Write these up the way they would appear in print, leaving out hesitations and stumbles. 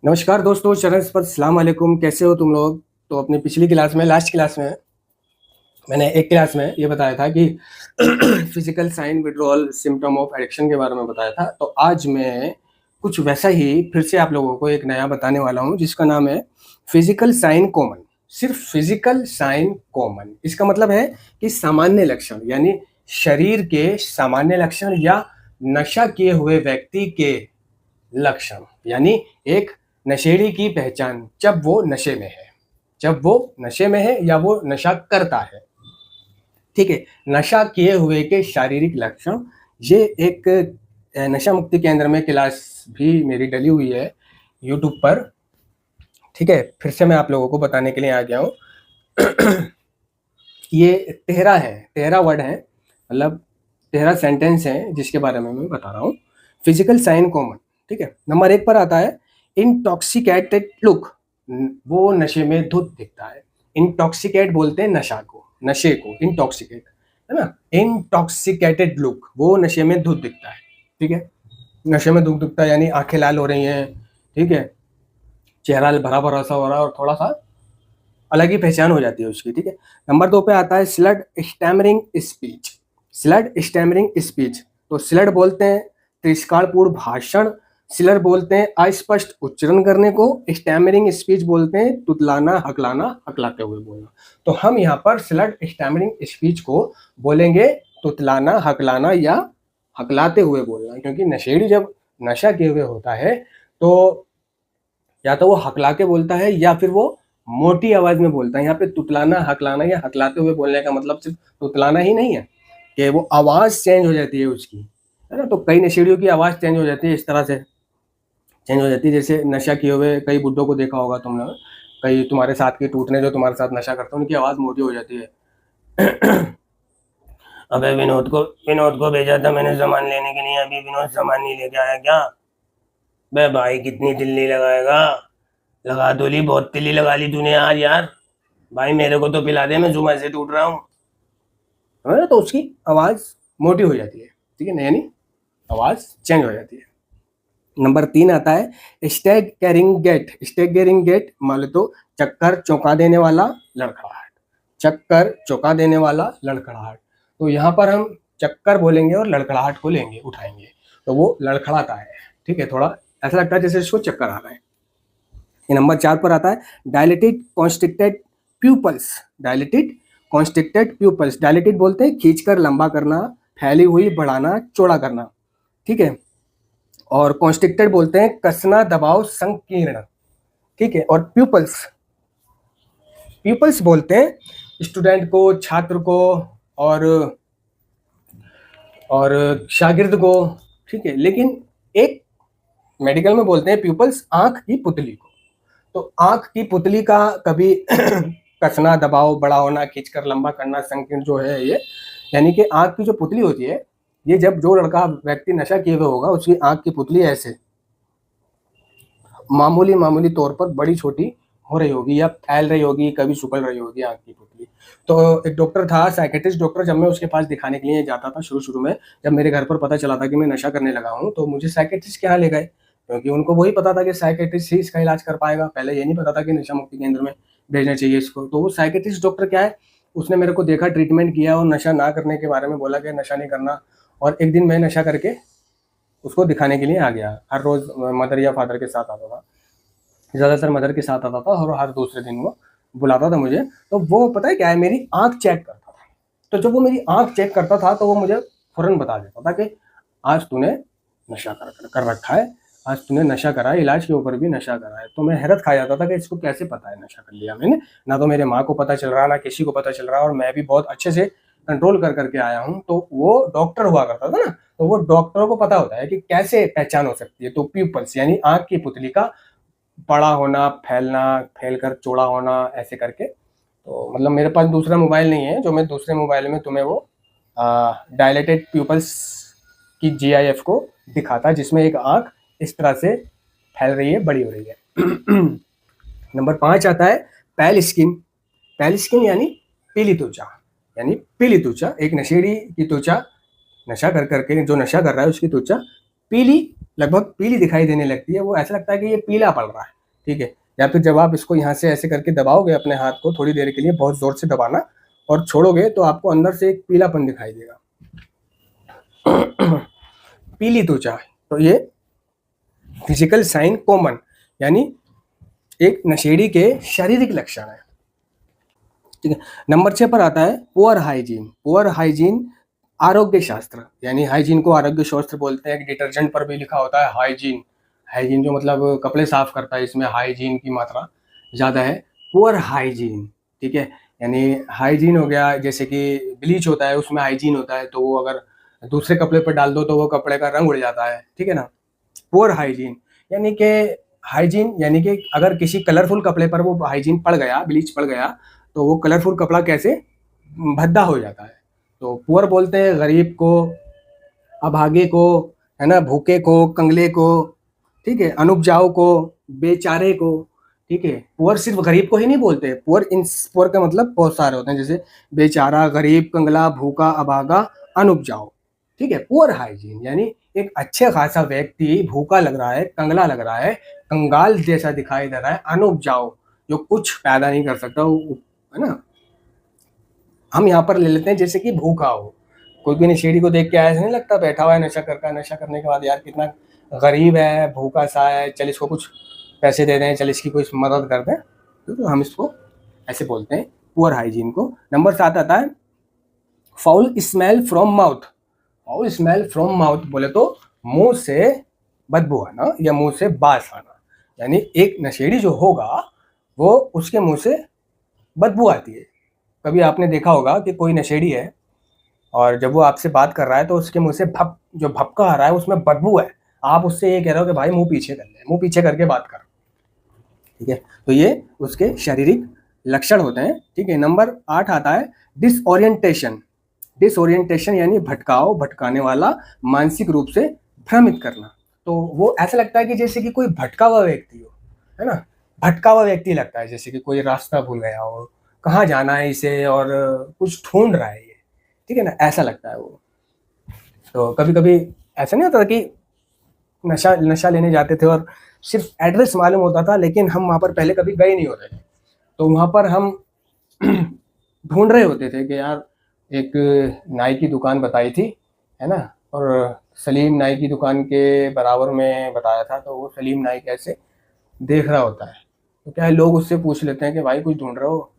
नमस्कार दोस्तों, चरण स्पर्श सलाम अलैकुम। कैसे हो तुम लोग? तो अपनी पिछली क्लास में, लास्ट क्लास में मैंने एक क्लास में ये बताया था कि physical sign withdrawal symptom of addiction के बारे में बताया था। तो आज मैं कुछ वैसा ही फिर से आप लोगों को एक नया बताने वाला हूँ, जिसका नाम है फिजिकल साइन कॉमन। सिर्फ फिजिकल साइन कॉमन, इसका मतलब है कि सामान्य लक्षण, यानी शरीर के सामान्य लक्षण या नशा किए हुए व्यक्ति के लक्षण, यानी एक नशेड़ी की पहचान जब वो नशे में है, जब वो नशे में है या वो नशा करता है। ठीक है, नशा किए हुए के शारीरिक लक्षण। ये एक नशा मुक्ति केंद्र में क्लास भी मेरी डली हुई है यूट्यूब पर। ठीक है, फिर से मैं आप लोगों को बताने के लिए आ गया हूँ। ये 13 वर्ड है, मतलब 13 सेंटेंस है जिसके बारे में मैं बता रहा हूँ। Physical sign common. ठीक है, नंबर 1 पर आता है इंटॉक्सिकेटेड लुक। वो नशे में धुत दिखता है। इंटॉक्सिकेट बोलते हैं नशा को, नशे को इंटॉक्सिकेट, है ना। इंटॉक्सिकेटेड लुक, वो नशे में धुत दिखता है। ठीक है, नशे में धुत दिखता है यानी आंखें लाल हो रही हैं, ठीक है, चेहरा भरा भरा सा हो रहा है और थोड़ा सा अलग ही पहचान हो जाती है उसकी। ठीक है, नंबर 2 पे आता है स्लड स्टैमरिंग स्पीच। स्लड स्टैमरिंग स्पीच, तो स्लड बोलते हैं तिरस्कारपूर्ण भाषण, स्लर बोलते हैं अस्पष्ट उच्चारण करने को, स्टैमरिंग स्पीच बोलते हैं तुतलाना, हकलाना, हकलाते हुए बोलना। तो हम यहाँ पर स्लड स्टैमरिंग स्पीच को बोलेंगे तुतलाना, हकलाना या हकलाते हुए बोलना, क्योंकि नशेड़ी जब नशा किए हुए होता है तो या तो वो हकला के बोलता है या फिर वो मोटी आवाज में बोलता है। यहाँ पे तुतलाना, हकलाना या हकलाते हुए बोलने का मतलब सिर्फ तुतलाना ही नहीं है कि वो आवाज चेंज हो जाती है उसकी, है ना। तो कई नशेड़ियों की आवाज चेंज हो जाती है, इस तरह से चेंज हो जाती है जैसे नशा किए हुए कई बुड्ढों को देखा होगा तुमने, कई तुम्हारे साथ के टूटने जो तुम्हारे साथ नशा करते हैं उनकी आवाज मोटी हो जाती है। अबे विनोद को भेजा था मैंने सामान लेने के लिए, अभी विनोद सामान नहीं लेके आया क्या? बे भाई कितनी तिल्ली लगाएगा? लगा तो ली, बहुत तिल्ली लगा ली तूने आज यार। भाई मेरे को तो पिला दे, मैं जुम्मे से टूट रहा हूँ, है ना। तो उसकी आवाज मोटी हो जाती है, ठीक है ना, यानी आवाज चेंज हो जाती है। नंबर 3 आता है staggering gait. Staggering gait मान तो चक्कर चौंका देने वाला, लड़खड़ाहट। चक्कर चौंका देने वाला, लड़खड़ाहट। तो यहाँ पर हम चक्कर बोलेंगे और लड़खड़ाहट को लेंगे, उठाएंगे, तो वो लड़खड़ाता है। ठीक है, थोड़ा ऐसा लगता है जैसे इसको चक्कर आ रहा है। नंबर 4 पर आता है dilated constricted people's. Dilated constricted people's, dilated बोलते हैं खींचकर लंबा करना, फैली हुई बढ़ाना, चौड़ा करना। ठीक है, और कॉन्स्ट्रिक्टेड बोलते हैं कसना, दबाव, संकीर्ण। ठीक है, और प्यूपल्स, प्यूपल्स बोलते हैं स्टूडेंट को, छात्र को और शागिर्द को। ठीक है, लेकिन एक मेडिकल में बोलते हैं प्यूपल्स आंख की पुतली को। तो आंख की पुतली का कभी कसना, दबाव, बड़ा होना, खींचकर लंबा करना, संकीर्ण जो है ये, यानी कि आंख की जो पुतली होती है, ये जब जो लड़का व्यक्ति नशा किए हुए होगा उसकी आंख की पुतली ऐसे मामूली मामूली तौर पर बड़ी छोटी हो रही होगी या फैल रही होगी, कभी सुखल रही होगी आंख की पुतली। तो एक डॉक्टर था, साइकेट्रिस्ट डॉक्टर, जब मैं उसके पास दिखाने के लिए जाता था शुरू में, जब मेरे घर पर पता चला था कि मैं नशा करने लगा हूँ, तो मुझे साइकेट्रिस्ट के यहाँ ले गए, क्योंकि उनको वही पता था कि साइकेट्रिस्ट ही इसका इलाज कर पाएगा। पहले ये नहीं पता था कि नशा मुक्ति केंद्र में भेजना चाहिए इसको। तो वो साइकेट्रिस्ट डॉक्टर क्या है, उसने मेरे को देखा, ट्रीटमेंट किया और नशा ना करने के बारे में बोला कि नशा नहीं करना। और एक दिन मैं नशा करके उसको दिखाने के लिए आ गया। हर रोज मदर या फादर के साथ आता था, ज़्यादातर मदर के साथ आता था, और हर दूसरे दिन वो बुलाता था मुझे। तो वो पता है क्या है, मेरी आंख चेक करता था। तो जब वो मेरी आंख चेक करता था तो वो मुझे फौरन बता देता था कि आज तूने नशा कर रखा है, आज तूने नशा करा है, इलाज के ऊपर भी नशा करा है। तो मैं हैरत खा जाता था कि इसको कैसे पता है नशा कर लिया मैंने, ना तो मेरे माँ को पता चल रहा, ना किसी को पता चल रहा, और मैं भी बहुत अच्छे से कंट्रोल कर करके आया हूँ। तो वो डॉक्टर हुआ करता था ना, तो वो डॉक्टरों को पता होता है कि कैसे पहचान हो सकती है। तो प्यूपल्स यानी आंख की पुतली का बड़ा होना, फैलना, फैलकर चौड़ा होना, ऐसे करके। तो मतलब मेरे पास दूसरा मोबाइल नहीं है जो मैं दूसरे मोबाइल में तुम्हें वो डायलेटेड प्यूपल्स की GIF को दिखाता, जिसमें एक आंख इस तरह से फैल रही है, बड़ी हो रही है। नंबर 5 आता है पैल स्किन। पैल स्किन यानी पीली त्वचा, यानी पीली त्वचा। एक नशेड़ी की त्वचा, नशा कर करके जो नशा कर रहा है उसकी त्वचा पीली लगभग पीली दिखाई देने लगती है, वो ऐसा लगता है कि ये पीला पड़ रहा है, ठीक है। या फिर जब आप इसको यहाँ से ऐसे करके दबाओगे अपने हाथ को थोड़ी देर के लिए, बहुत ज़ोर से दबाना और छोड़ोगे तो आपको अंदर से एक पीलापन दिखाई देगा। पीली त्वचा, तो ये फिजिकल साइन कॉमन, यानी एक नशेड़ी के शारीरिक लक्षण है, ठीक है। नंबर 6 पर आता है पुअर हाइजीन। पुअर हाइजीन आरोग्य शास्त्र, यानी हाइजीन को आरोग्य शास्त्र बोलते हैं। डिटर्जेंट पर भी लिखा होता है हाइजीन, हाइजीन जो मतलब कपड़े साफ करता है, इसमें हाइजीन की मात्रा ज़्यादा है। पुअर हाइजीन, ठीक है, यानी हाइजीन हो गया, जैसे कि ब्लीच होता है उसमें हाइजीन होता है, तो वो अगर दूसरे कपड़े पर डाल दो तो वो कपड़े का रंग उड़ जाता है, ठीक है ना। पुअर हाइजीन यानी कि हाइजीन, यानी कि अगर किसी कलरफुल कपड़े पर वो हाइजीन पड़ गया, ब्लीच पड़ गया, तो वो कलरफुल कपड़ा कैसे भद्दा हो जाता है। तो पुअर बोलते हैं गरीब को, अभागे को, है ना, भूखे को, कंगले को, ठीक है, अनुपजाऊ को, बेचारे को, ठीक है। पुअर सिर्फ गरीब को ही नहीं बोलते, पुअर इन पुअर का मतलब बहुत सारे होते हैं, जैसे बेचारा, गरीब, कंगला, भूखा, अभागा, अनुपजाऊ, ठीक है। पुअर हाइजीन यानी एक अच्छे खासा व्यक्ति भूखा लग रहा है, कंगला लग रहा है, कंगाल जैसा दिखाई दे रहा है, अनुपजाऊ जो कुछ पैदा नहीं कर सकता, है ना। हम यहाँ पर ले लेते हैं जैसे कि भूखा हो, कोई भी नशेड़ी को देख के ऐसा नहीं लगता बैठा हुआ है नशा करके, नशा करने के बाद यार कितना गरीब है, भूखा सा है, चल इसको कुछ पैसे दे दें, चल इसकी कोई मदद कर दें, तो हम इसको ऐसे बोलते हैं पुअर हाइजीन को। नंबर 7 आता है foul smell from mouth. Foul smell from mouth बोले तो मुंह से बदबू आना या मुंह से बास आना, यानी एक नशेड़ी जो होगा वो उसके मुंह से बदबू आती है। कभी आपने देखा होगा कि कोई नशेड़ी है और जब वो आपसे बात कर रहा है तो उसके मुंह से जो भपका आ रहा है उसमें बदबू है, आप उससे ये कह रहे हो कि भाई मुंह पीछे कर ले, मुंह पीछे करके बात कर, ठीक है। तो ये उसके शारीरिक लक्षण होते हैं, ठीक है। नंबर 8 आता है डिसओरिएंटेशन। डिसओरिएंटेशन यानी भटकाव, भटकाने वाला, मानसिक रूप से भ्रमित करना। तो वो ऐसा लगता है कि जैसे कि कोई भटका हुआ व्यक्ति हो, है ना, भटका हुआ व्यक्ति लगता है, जैसे कि कोई रास्ता भूल गया हो, कहाँ जाना है इसे और कुछ ढूंढ रहा है ये, ठीक है ना, ऐसा लगता है वो। तो कभी कभी ऐसा नहीं होता कि नशा लेने जाते थे और सिर्फ एड्रेस मालूम होता था लेकिन हम वहाँ पर पहले कभी गए नहीं होते थे, तो वहाँ पर हम ढूंढ रहे होते थे कि यार एक नाई की दुकान बताई थी, है ना, और सलीम नाई की दुकान के बराबर में बताया था, तो वो सलीम नाई कैसे देख रहा होता है, तो क्या है लोग उससे पूछ लेते हैं कि भाई कुछ ढूंढ रहे हो,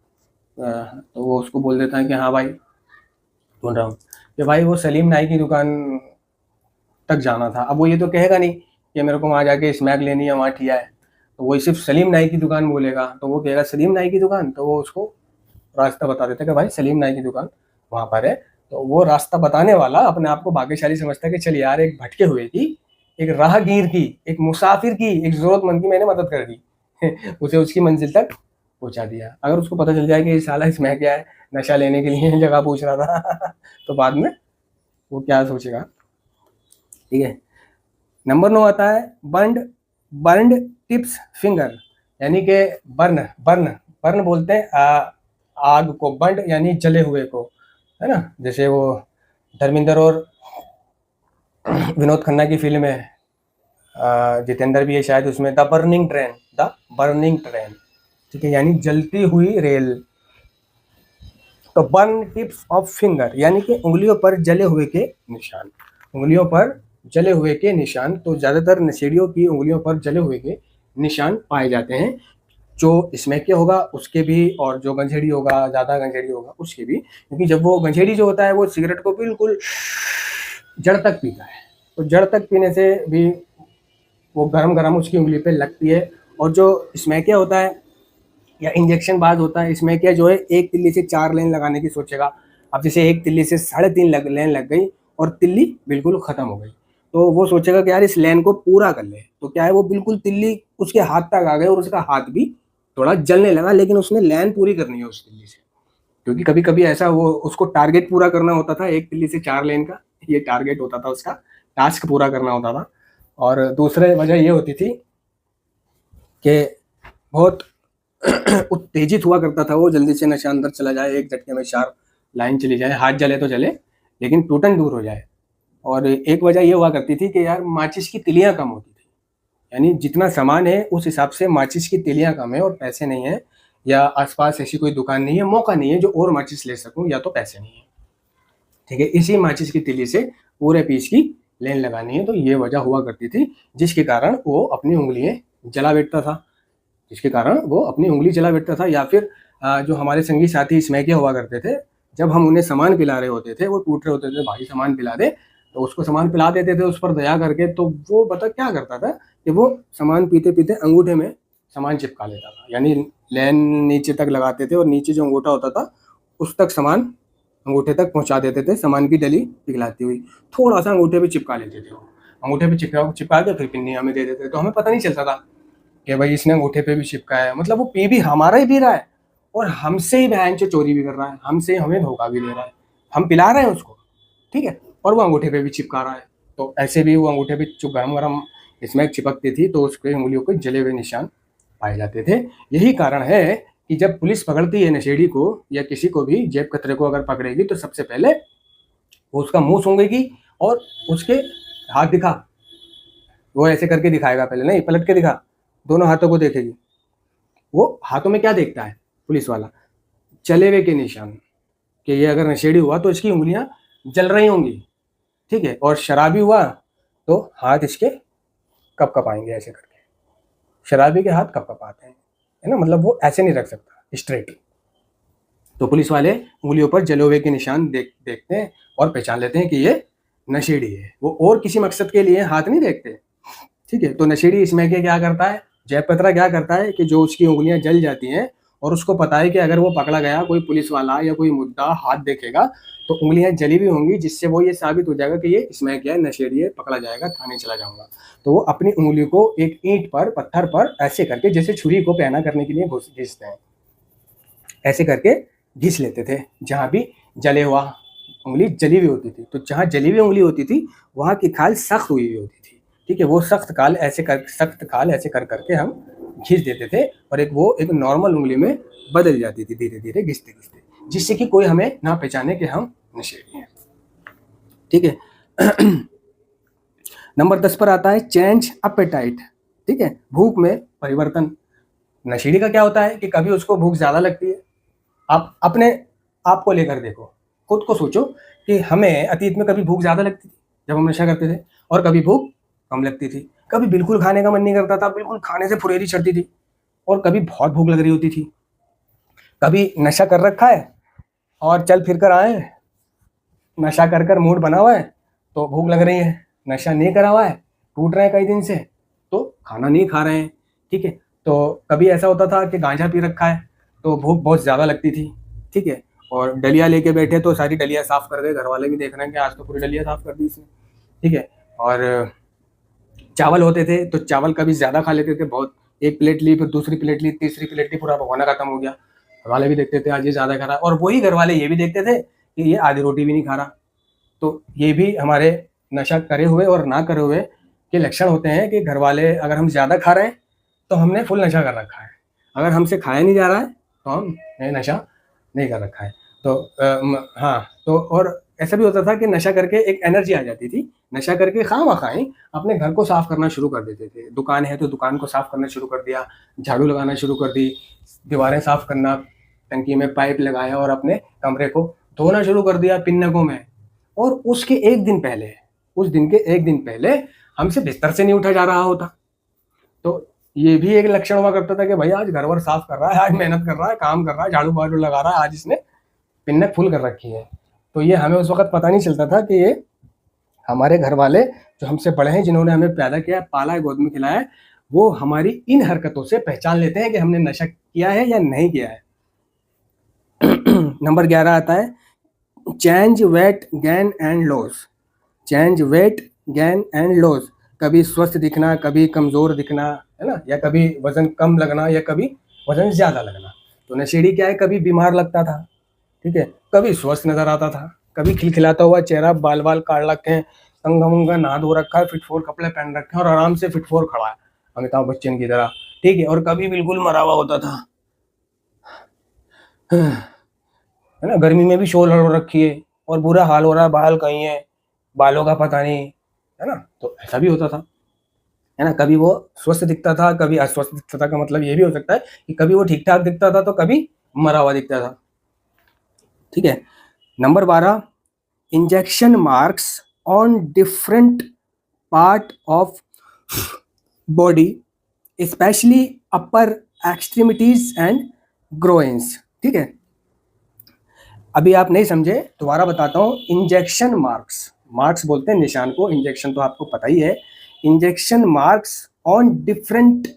तो वो उसको बोल देता है कि हाँ भाई ढूंढ रहा हूँ, कि भाई वो सलीम नाई की दुकान तक जाना था। अब वो ये तो कहेगा नहीं कि मेरे को वहाँ जाके स्मैक लेनी है, वहाँ ठिया है, तो वो सिर्फ सलीम नाई की दुकान बोलेगा, तो वो कहेगा सलीम नाई की दुकान, तो वो उसको रास्ता बता देता है कि भाई सलीम नाई की दुकान वहाँ पर है। तो वो रास्ता बताने वाला अपने आप को भाग्यशाली समझता है कि चल यार एक भटके हुए की, एक राहगीर की, एक मुसाफिर की, एक जरूरतमंद की मैंने मदद कर दी उसे उसकी मंजिल तक पहुँचा दिया। अगर उसको पता चल जाए कि साला इसमें क्या है, नशा लेने के लिए जगह पूछ रहा था तो बाद में वो क्या सोचेगा, ठीक है। नंबर 9 आता है बर्न्ड टिप्स फिंगर, यानी कि बर्न बर्न बर्न बोलते हैं आग को, बर्न्ड यानी जले हुए को, है ना, जैसे वो धर्मेंद्र और विनोद खन्ना की फिल्म है, जितेंद्र भी है शायद उसमें, द बर्निंग ट्रेन, ठीक है, यानी जलती हुई रेल। तो बर्न टिप्स ऑफ फिंगर यानी कि उंगलियों पर जले हुए के निशान, उंगलियों पर जले हुए के निशान। तो ज़्यादातर नशेड़ियों की उंगलियों पर जले हुए के निशान पाए जाते हैं, जो स्मैक होगा उसके भी और जो गंजेड़ी होगा, ज़्यादा गंजेड़ी होगा उसके भी, क्योंकि जब वो गंजेड़ी जो होता है वो सिगरेट को बिल्कुल जड़ तक पीता है, तो जड़ तक पीने से भी वो गरम गरम उसकी उंगली पे लगती है। और जो स्मैकिया होता है या इंजेक्शन बाज होता है, इसमें क्या जो है एक तिल्ली से 4 लेन लगाने की सोचेगा। अब जैसे एक तिल्ली से 3.5 लेन लग गई और तिल्ली बिल्कुल ख़त्म हो गई, तो वो सोचेगा कि यार इस लेन को पूरा कर ले, तो क्या है वो बिल्कुल तिल्ली उसके हाथ तक आ गई और उसका हाथ भी थोड़ा जलने लगा, लेकिन उसने लेन पूरी करनी है उस तिल्ली से, क्योंकि कभी कभी ऐसा वो उसको टारगेट पूरा करना होता था, एक तिल्ली से 4 लेन का ये टारगेट होता था, उसका टास्क पूरा करना होता था। और दूसरी वजह ये होती थी कि बहुत उत्तेजित हुआ करता था वो, जल्दी से नशा अंदर चला जाए, एक झटके में 4 लाइन चली जाए, हाथ जले तो जले लेकिन टूटन दूर हो जाए। और एक वजह ये हुआ करती थी कि यार माचिस की तिलियाँ कम होती थी, यानी जितना सामान है उस हिसाब से माचिस की तिलियाँ कम है और पैसे नहीं है, या आसपास ऐसी कोई दुकान नहीं है, मौका नहीं है जो और माचिस ले सकूं, या तो पैसे नहीं है, ठीक है। इसी माचिस की तिली से पूरे पीस की लेन लगानी है, तो ये वजह हुआ करती थी जिसके कारण वो अपनी उंगलियां जला बैठता था, जिसके कारण वो अपनी उंगली जला बैठता था। या फिर जो हमारे संगी साथी स्मैकिया हुआ करते थे, जब हम उन्हें सामान पिला रहे होते थे, वो टूट रहे होते थे, भाई सामान पिला दे, तो उसको सामान पिला देते थे उस पर दया करके, तो वो पता क्या करता था कि वो सामान पीते पीते अंगूठे में सामान चिपका लेता था, यानी लेन नीचे तक लगाते थे और नीचे जो अंगूठा होता था उस तक सामान अंगूठे तक पहुंचा देते थे, सामान की डली पिघलाती हुई, थोड़ा सा अंगूठे पे चिपका लेते थे वो, अंगूठे पे चिपका के फिर पिन्नी हमें दे देते, तो हमें पता नहीं चलता था कि भाई इसने अंगूठे पे भी चिपकाया है, मतलब वो पी भी हमारा ही पी रहा है और हमसे ही बहन से चोरी भी कर रहा है, हमसे ही हमें धोखा भी दे रहा है, हम पिला रहे हैं उसको, ठीक है, और वो अंगूठे पे भी चिपका रहा है। तो ऐसे भी वो अंगूठे पे गरम गरम इसमें चिपकती थी, तो उसके उंगलियों के जले हुए निशान पाए जाते थे। यही कारण है कि जब पुलिस पकड़ती है नशेड़ी को या किसी को भी, जेब कतरे को अगर पकड़ेगी, तो सबसे पहले वो उसका मुंह सूंघेगी और उसके हाथ दिखा, वो ऐसे करके दिखाएगा, पहले नहीं पलट के दिखा, दोनों हाथों को देखेगी। वो हाथों में क्या देखता है पुलिस वाला? जले हुए के निशान, कि ये अगर नशेड़ी हुआ तो इसकी उंगलियां जल रही होंगी, ठीक है, और शराबी हुआ तो हाथ इसके कप कपाएंगे ऐसे करके, शराबी के हाथ कप कपाते हैं, है ना, मतलब वो ऐसे नहीं रख सकता स्ट्रेट। तो पुलिस वाले उंगलियों पर जले हुए के निशान देखते हैं और पहचान लेते हैं कि ये नशेड़ी है, वो और किसी मकसद के लिए हाथ नहीं देखते, ठीक है। तो नशेड़ी इसमें क्या करता है, जयपत्रा क्या करता है कि जो उसकी उंगलियां जल जाती हैं और उसको पता है कि अगर वो पकड़ा गया, कोई पुलिस वाला या कोई मुद्दा हाथ देखेगा तो उंगलियां जली हुई होंगी, जिससे वो ये साबित हो जाएगा कि ये इसमें क्या है, नशेड़ी है, पकड़ा जाएगा, थाने चला जाऊंगा। तो वो अपनी उंगली को एक ईंट पर, पत्थर पर ऐसे करके, जैसे छुरी को पहना करने के लिए घिसते हैं, ऐसे करके घिस लेते थे जहां भी जले हुआ उंगली जली हुई होती थी। तो जहां जली हुई उंगली होती थी वहां की खाल सख्त हुई हुई होती थी, ठीक है, वो सख्त खाल ऐसे कर करके हम घिस देते थे और एक नॉर्मल उंगली में बदल जाती थी धीरे धीरे घिसते घिसते, जिससे कि कोई हमें ना पहचाने कि हम नशेड़ी हैं, ठीक है। नंबर 10 पर आता है चेंज अपेटाइट, ठीक है, भूख में परिवर्तन। नशेड़ी का क्या होता है कि कभी उसको भूख ज्यादा लगती है, आप अपने आप को लेकर देखो, खुद को सोचो कि हमें अतीत में कभी भूख ज्यादा लगती थी जब हम नशा करते थे, और कभी भूख कम लगती थी, कभी बिल्कुल खाने का मन नहीं करता था, बिल्कुल खाने से फुरेरी चढ़ती थी, और कभी बहुत भूख लग रही होती थी। कभी नशा कर रखा है और चल फिर कर आए, नशा कर कर मूड बना हुआ है तो भूख लग रही है, नशा नहीं करा हुआ है, टूट रहे हैं कई दिन से, तो खाना नहीं खा रहे हैं, ठीक है। तो कभी ऐसा होता था कि गांजा पी रखा है तो भूख बहुत ज़्यादा लगती थी, ठीक है, और डलिया लेके बैठे तो सारी डलिया साफ कर दे, घर वाले भी देख रहे हैं कि आज तो पूरी डलिया साफ कर दी इसने, ठीक है। और चावल होते थे तो चावल कभी ज़्यादा खा लेते थे, बहुत, एक प्लेट ली, फिर दूसरी प्लेट ली, तीसरी प्लेट ली, पूरा भगोना खत्म हो गया, घर वाले भी देखते थे आज ये ज़्यादा खा रहा है, और वही घर वाले ये भी देखते थे कि ये आधी रोटी भी नहीं खा रहा। तो ये भी हमारे नशा करे हुए और ना करे हुए के लक्षण होते हैं कि घर वाले, अगर हम ज़्यादा खा रहे हैं तो हमने फुल नशा कर रखा है, अगर हमसे खाया नहीं जा रहा है तो हमने नशा नहीं कर रखा है। तो हाँ, तो और ऐसा भी होता था कि नशा करके एक एनर्जी आ जाती थी, नशा करके खाएं अपने घर को साफ करना शुरू कर देते थे, दुकान है तो दुकान को साफ करना शुरू कर दिया, झाड़ू लगाना शुरू कर दी, दीवारें साफ करना, टंकी में पाइप लगाया और अपने कमरे को धोना शुरू कर दिया पिन्नकों में। और उसके एक दिन पहले, उस दिन के एक दिन पहले हमसे बिस्तर से नहीं उठा जा रहा होता, तो ये भी एक लक्षण हुआ करता था कि भाई आज घर वर साफ कर रहा है, आज मेहनत कर रहा है, काम कर रहा है, झाड़ू बाड़ू लगा रहा है, आज इसने पिन्नक फुल कर रखी है। तो ये हमें उस वक्त पता नहीं चलता था कि ये हमारे घर वाले जो हमसे बड़े हैं, जिन्होंने हमें पैदा किया, पाला है, गोद में खिलाया है, वो हमारी इन हरकतों से पहचान लेते हैं कि हमने नशा किया है या नहीं किया है। नंबर 11 आता है change weight gain and loss. Change weight gain and loss, कभी स्वस्थ दिखना, कभी कमजोर दिखना, है ना, या कभी वजन कम लगना या कभी वजन ज्यादा लगना। तो नशेड़ी क्या है, कभी बीमार लगता था, ठीक है, कभी स्वस्थ नजर आता था, कभी खिलखिलाता हुआ चेहरा, बाल बाल काट रखे हैं, कंघा मुंगा नहा धो रखा है, फिट फोर कपड़े पहन रखे हैं और आराम से फिट फोर खड़ा है अमिताभ बच्चन की तरह, ठीक है, और कभी बिल्कुल मरा हुआ होता था, है ना, गर्मी में भी शोल हो रखी है और बुरा हाल हो रहा है, बाल कहीं है, बालों का पता नहीं, है ना। तो ऐसा भी होता था, है ना। कभी वो स्वस्थ दिखता था, कभी अस्वस्थ दिखता था। का मतलब ये भी हो सकता है कि कभी वो ठीक ठाक दिखता था तो कभी मरा हुआ दिखता था। ठीक है। Number 12, injection marks on different part of body, specially upper extremities and groins. ठीक है, अभी आप नहीं समझे, दोबारा बताता हूँ। इंजेक्शन मार्क्स, मार्क्स बोलते हैं निशान को, इंजेक्शन तो आपको पता ही है। Injection marks on different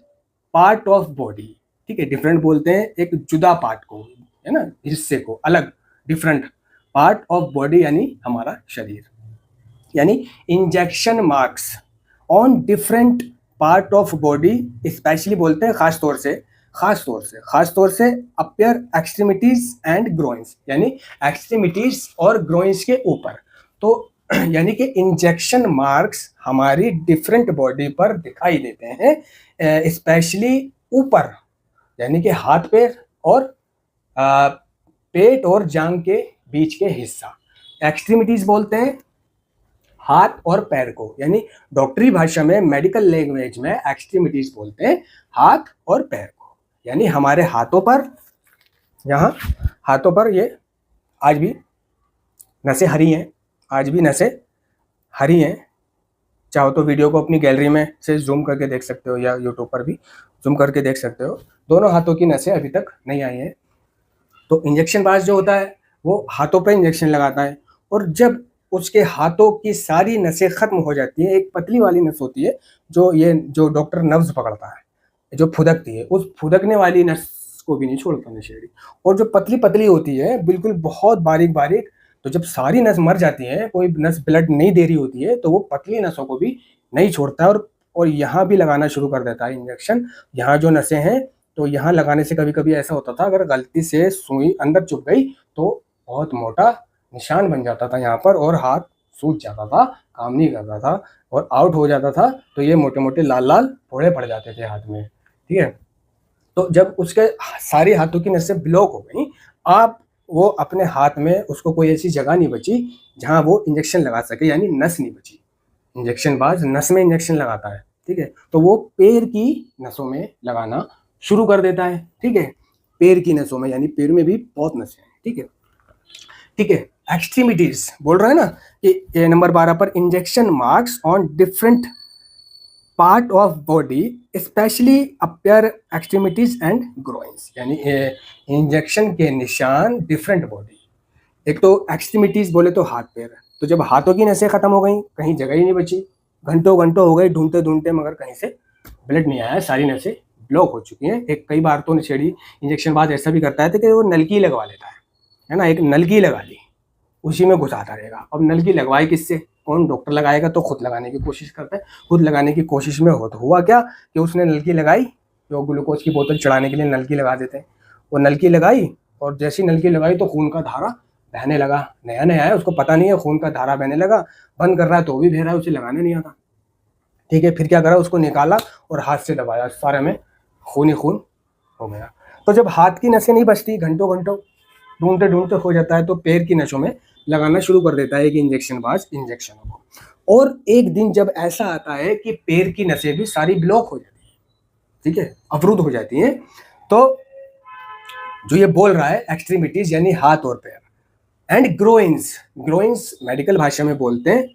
part of body. ठीक है, डिफरेंट बोलते हैं एक जुदा पार्ट को, है ना, हिस्से को, अलग, डिफरेंट पार्ट ऑफ बॉडी यानी हमारा शरीर। यानी injection marks on different part of body, specially बोलते हैं खास तौर से अपर एक्सट्रीमिटीज एंड ग्रोइंस, यानी एक्सट्रीमिटीज और ग्रोइंस के ऊपर। तो यानी कि इंजेक्शन मार्क्स हमारी डिफरेंट बॉडी पर दिखाई देते हैं, स्पेशली ऊपर, यानी कि हाथ पैर और पेट और जांग के बीच के हिस्सा। एक्सट्रीमिटीज बोलते हैं हाथ और पैर को, यानी डॉक्टरी भाषा में, मेडिकल लैंग्वेज में एक्सट्रीमिटीज बोलते हैं हाथ और पैर को। यानी हमारे हाथों पर, यहाँ हाथों पर ये आज भी नसें हरी हैं, आज भी नसें हरी हैं। चाहो तो वीडियो को अपनी गैलरी में से जूम करके देख सकते हो, या यूट्यूब पर भी जूम करके देख सकते हो। दोनों हाथों की नसें अभी तक नहीं आई हैं। तो इंजेक्शन बाज जो होता है वो हाथों पे इंजेक्शन लगाता है, और जब उसके हाथों की सारी नसें खत्म हो जाती है, एक पतली वाली नस होती है जो डॉक्टर नब्ज पकड़ता है, जो फुदकती है, उस फुदकने वाली नस को भी नहीं छोड़ता नशेड़ी। और जो पतली पतली होती है, बिल्कुल बहुत बारीक बारीक, तो जब सारी नस मर जाती है, कोई नस ब्लड नहीं दे रही होती है, तो वो पतली नसों को भी नहीं छोड़ता है, और यहाँ भी लगाना शुरू कर देता है इंजेक्शन। यहाँ जो नसें हैं, तो यहाँ लगाने से कभी कभी ऐसा होता था, अगर गलती से सुई अंदर चुभ गई तो बहुत मोटा निशान बन जाता था यहाँ पर, और हाथ सूज जाता था, काम नहीं करता था और आउट हो जाता था। तो ये मोटे मोटे लाल लाल फोड़े पड़ जाते थे हाथ में। ठीक है, तो जब उसके सारी हाथों की नसें ब्लॉक हो गई, आप वो अपने हाथ में उसको कोई ऐसी जगह नहीं बची जहाँ वो इंजेक्शन लगा सके, यानी नस नहीं बची। इंजेक्शन बाज नस में इंजेक्शन लगाता है। ठीक है, तो वो पैर की नसों में लगाना शुरू कर देता है। ठीक है, पैर की नसों में, यानी पैर में भी बहुत नसें हैं। ठीक है, ठीक है। एक्सट्रीमिटीज बोल रहा है ना कि नंबर 12 पर, injection marks on different part of body, specially upper extremities and groins, यानी इंजेक्शन के निशान डिफरेंट बॉडी। एक तो एक्सट्रीमिटीज बोले तो हाथ पैर, तो जब हाथों की नसें खत्म हो गई, कहीं जगह ही नहीं बची, घंटों घंटों हो गए ढूंढते ढूंढते, मगर कहीं से ब्लड नहीं आया, सारी नसें ब्लॉक हो चुकी हैं। एक कई बार तो नशेड़ी इंजेक्शन बाद ऐसा भी करता है कि वो नलकी लगवा लेता है ना, एक नलकी लगा ली, उसी में घुसाता रहेगा। अब नलकी लगवाए किससे, कौन डॉक्टर लगाएगा, तो खुद लगाने की कोशिश करता है। खुद लगाने की कोशिश में तो हुआ क्या कि उसने नलकी लगाई, जो ग्लूकोज की बोतल चढ़ाने के लिए नलकी लगा देते हैं, वो नलकी लगाई, और जैसी नलकी लगाई तो खून का धारा बहने लगा। नया नया है, उसको पता नहीं है, खून का धारा बहने लगा, बंद कर रहा है तो भी बह रहा है, उसे लगाने नहीं आता। ठीक है, फिर क्या करा, उसको निकाला और हाथ से दबाया, सारे में खून ही खून हो गया। तो जब हाथ की नसें नहीं बचती, घंटों घंटों ढूंढते ढूंढते हो जाता है, तो पैर की नसों में लगाना शुरू कर देता है एक इंजेक्शन बाज इंजेक्शनों को। और एक दिन जब ऐसा आता है कि पैर की नसें भी सारी ब्लॉक हो जाती है, ठीक है, अवरुद्ध हो जाती हैं, तो जो ये बोल रहा है एक्सट्रीमिटीज यानी हाथ और पैर, एंड ग्रोइंस, ग्रोइंस मेडिकल भाषा में बोलते हैं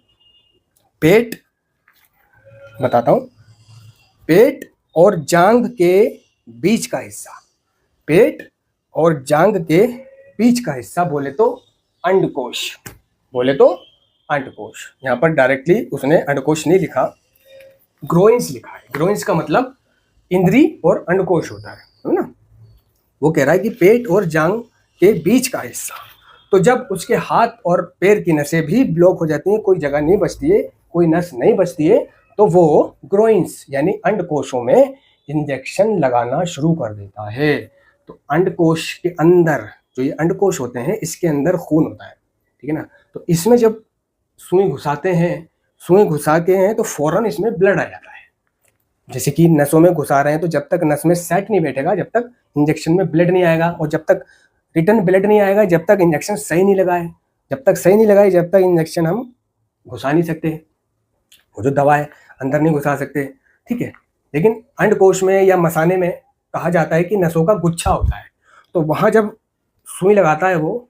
पेट, बताता हूं, पेट और जांघ के बीच का हिस्सा, पेट और जांघ के बीच का हिस्सा बोले तो अंडकोश, बोले तो अंडकोश। यहाँ पर डायरेक्टली उसने अंडकोश नहीं लिखा, ग्रोइंस लिखा है। ग्रोइंस का मतलब इंद्री और अंडकोश होता है ना। वो कह रहा है कि पेट और जांघ के बीच का हिस्सा। तो जब उसके हाथ और पैर की नसें भी ब्लॉक हो जाती हैं, कोई जगह नहीं बचती है, कोई नस नहीं बचती है, तो वो ग्रोइंस यानी अंडकोशों में इंजेक्शन लगाना शुरू कर देता है। तो अंडकोश के अंदर, जो ये अंडकोश होते हैं, इसके अंदर खून होता है, ठीक है ना। तो इसमें जब सुई घुसाते हैं, सुई घुसा के हैं, तो फौरन इसमें ब्लड आ जाता है। जैसे कि नसों में घुसा रहे हैं, तो जब तक नस में सेट नहीं बैठेगा, जब तक इंजेक्शन में ब्लड नहीं आएगा, और जब तक रिटर्न ब्लड नहीं आएगा, जब तक इंजेक्शन सही नहीं लगाए, जब तक सही नहीं लगाए, जब तक इंजेक्शन हम घुसा नहीं सकते, वो जो दवा है अंदर नहीं घुसा सकते, ठीक है। लेकिन अंडकोश में या मसाने में कहा जाता है कि नसों का गुच्छा होता है, तो वहाँ जब सुई लगाता है वो,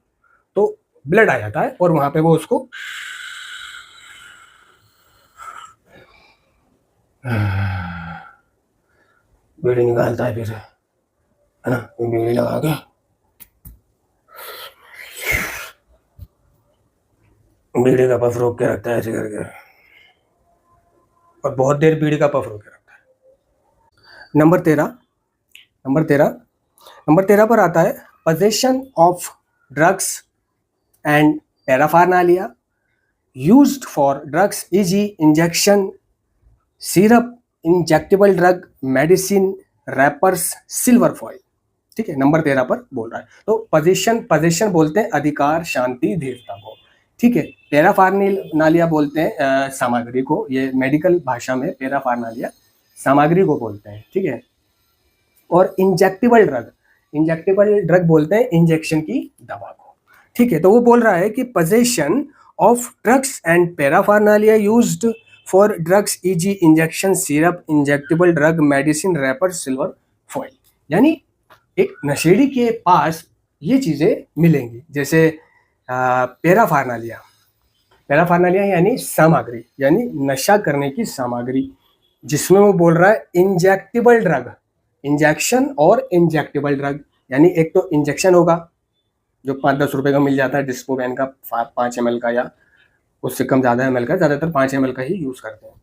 तो ब्लड आ जाता है और वहाँ पे वो उसको बीड़ी निकालता है फिर, है ना, बीड़ी लगा के बीड़ी का पफ रोक के रखता है ऐसे करके, और बहुत देर बीड़ी का पफ रोक के रखता है। नंबर 13 पर आता है possession of drugs and paraphernalia used for drugs easy injection, syrup, injectable drug, medicine, wrappers, silver foil, ठीक है। नंबर 13 पर बोल रहा है। तो पोजेशन बोलते हैं अधिकार, शांति, धीरता को, ठीक है। पैराफर्नालिया बोलते हैं सामग्री को, ये मेडिकल भाषा में पैराफर्नालिया सामग्री को बोलते हैं, ठीक है। और इंजेक्टेबल ड्रग बोलते हैं इंजेक्शन की दवा को, ठीक है। तो वो बोल रहा है कि possession of drugs and paraphernalia used for drugs easy injection, syrup, injectable drug, medicine, wrapper, silver foil, यानी एक नशेड़ी के पास ये चीज़ें मिलेंगी, जैसे पैराफर्नालिया यानी सामग्री, यानी नशा करने की सामग्री, जिसमें वो बोल रहा है इंजेक्टेबल ड्रग, इंजेक्शन और इंजेक्टेबल ड्रग, यानी एक तो इंजेक्शन होगा जो 5-10 रुपए का मिल जाता है, डिस्पोवैन का 5 ml का या उससे कम ज़्यादा ml का, ज़्यादातर 5 ml का ही यूज़ करते हैं,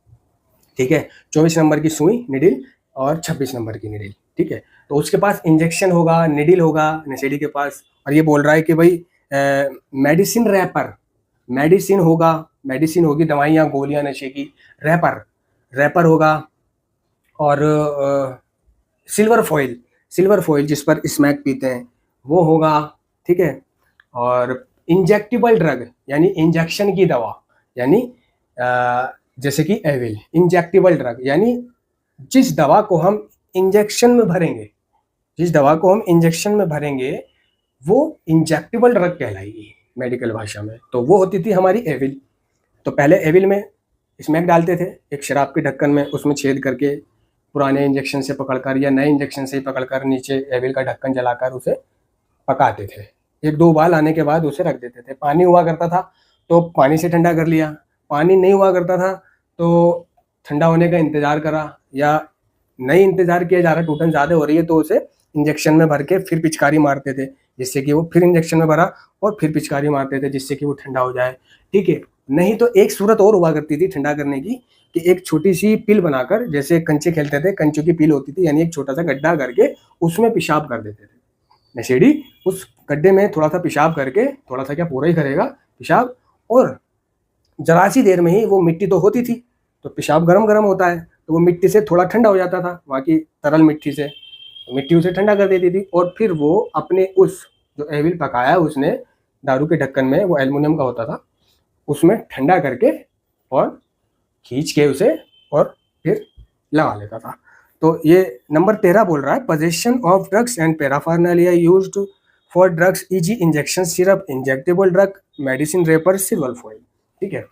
ठीक है। 24 नंबर की सुई निडिल और 26 नंबर की निडिल, ठीक है। तो उसके पास इंजेक्शन होगा, निडिल होगा नशेड़ी के पास, और ये बोल रहा है कि भाई मेडिसिन रैपर, मेडिसिन होगा, मेडिसिन होगी, दवाइयाँ, गोलियाँ नशे की, रैपर होगा, और सिल्वर फॉइल जिस पर स्मैक पीते हैं वो होगा, ठीक है। और इंजेक्टेबल ड्रग यानी इंजेक्शन की दवा, यानी जैसे कि एविल, इंजेक्टेबल ड्रग यानी जिस दवा को हम इंजेक्शन में भरेंगे वो इंजेक्टेबल ड्रग कहलाएगी मेडिकल भाषा में। तो वो होती थी हमारी एविल। तो पहले एविल में स्मैक डालते थे एक शराब के ढक्कन में, उसमें छेद करके पुराने इंजेक्शन से पकड़कर या नए इंजेक्शन से पकड़कर नीचे एविल का ढक्कन जलाकर उसे पकाते थे। 1-2 उबाल आने के बाद उसे रख देते थे। पानी हुआ करता था तो पानी से ठंडा कर लिया, पानी नहीं हुआ करता था तो ठंडा होने का इंतज़ार करा, या नहीं इंतज़ार किया जा रहा, टूटन ज़्यादा हो रही है तो उसे इंजेक्शन में भर के फिर पिचकारी मारते थे, जिससे कि वो फिर इंजेक्शन में भरा और फिर पिचकारी मारते थे जिससे कि वो ठंडा हो जाए, ठीक है। नहीं तो एक सूरत और हुआ करती थी ठंडा करने की, कि एक छोटी सी पिल बनाकर, जैसे कंचे खेलते थे, कंचों की पिल होती थी, यानी एक छोटा सा गड्ढा करके उसमें पेशाब कर देते थे नशेड़ी। उस गड्ढे में थोड़ा सा पेशाब करके, थोड़ा सा क्या पूरा ही करेगा पेशाब, और जरा सी देर में ही वो मिट्टी तो होती थी, तो पेशाब गरम होता है तो वो मिट्टी से थोड़ा ठंडा हो जाता था, वहाँ की तरल मिट्टी से, तो मिट्टी उसे ठंडा कर देती थी। और फिर वो अपने उस जो एविल पकाया उसने दारू के ढक्कन में, वो एल्युमिनियम का होता था, उसमें ठंडा करके और खींच के उसे और फिर लगा लेता था। तो ये नंबर 13 बोल रहा है possession of drugs and paraphernalia used for drugs easy injection, syrup, injectable drug, medicine, wrapper, silver foil, ठीक है।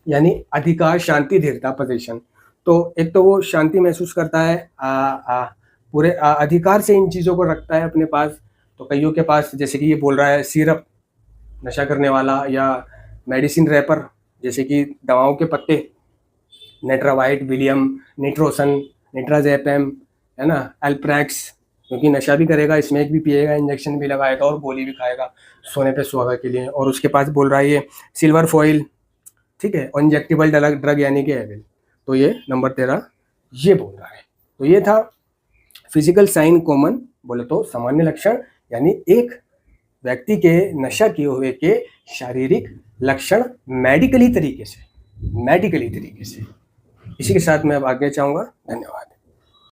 यानी अधिकार, शांति, धीरता, पोजेशन। तो एक तो वो शांति महसूस करता है, पूरे अधिकार से इन चीज़ों को रखता है अपने पास। तो कईयों के पास, जैसे कि ये बोल रहा है सिरप नशा करने वाला, या मेडिसिन रैपर जैसे कि दवाओं के पत्ते, नेट्रावाइट, विलियम, निट्रोसन, निट्राजेपम, है ना, एल्प्रैक्स, क्योंकि नशा भी करेगा, स्मैक भी पिएगा, इंजेक्शन भी लगाएगा और गोली भी खाएगा सोने पे सुहागा के लिए। और उसके पास बोल रहा है ये सिल्वर फॉइल, ठीक है, और इंजेक्टेबल ड्रग यानी कि एविल। तो ये नंबर 13 ये बोल रहा है। तो ये था फिजिकल साइन कॉमन, बोले तो सामान्य लक्षण, यानी एक व्यक्ति के नशा किए हुए के शारीरिक लक्षण मेडिकली तरीके से। इसी के साथ मैं अब आगे चाहूँगा। धन्यवाद।